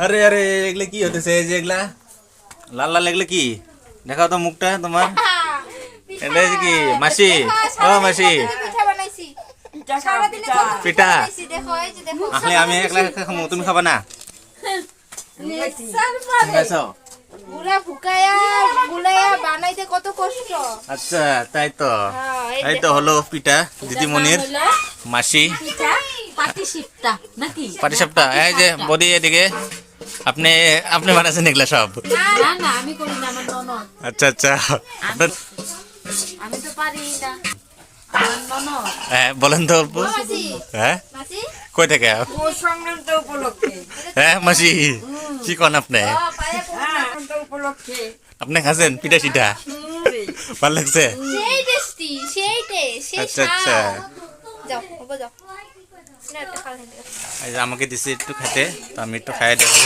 আরে আরে এগুলো কি হতেছে এই যে এগুলা লাল লাল এগুলো কি দেখাও তো মুখটা তোমার এটা কি মাসি ও মাসি পিঠা আসলে আমি একলা খামু তুমি খাবা না খাইছো পুরা ফুকায়া গুলায়া বানাইতে কত কষ্ট আচ্ছা তাই তো এই তো হলো পিঠা দিদিমণির মাসি পাটিসাপটা নাকি পাটিসাপটা এই যে বডি এদিকে আপনি আপনি বানাচ্ছেন এগুলা সব না না আমি করি না আমার ননদ আচ্ছা আচ্ছা আমি তো পারি না আমার ননদ হ্যাঁ বলেন তো অল্প মাসি হ্যাঁ মাসি কই থেকে পৌষ সংক্রান্ত উপলক্ষে হ্যাঁ মাসি কি কোন আপনি পায়া সংক্রান্ত উপলক্ষে আপনি খাচ্ছেন পিঠা সিঠা ভালো লাগছে সেই টেস্টি সেই টেস্ট সেই আচ্ছা আচ্ছা যাও বাবা যাও না একটা খাওয়া এই যে আমাকে দিছে একটু খেতে তো আমি একটু খাই দেবো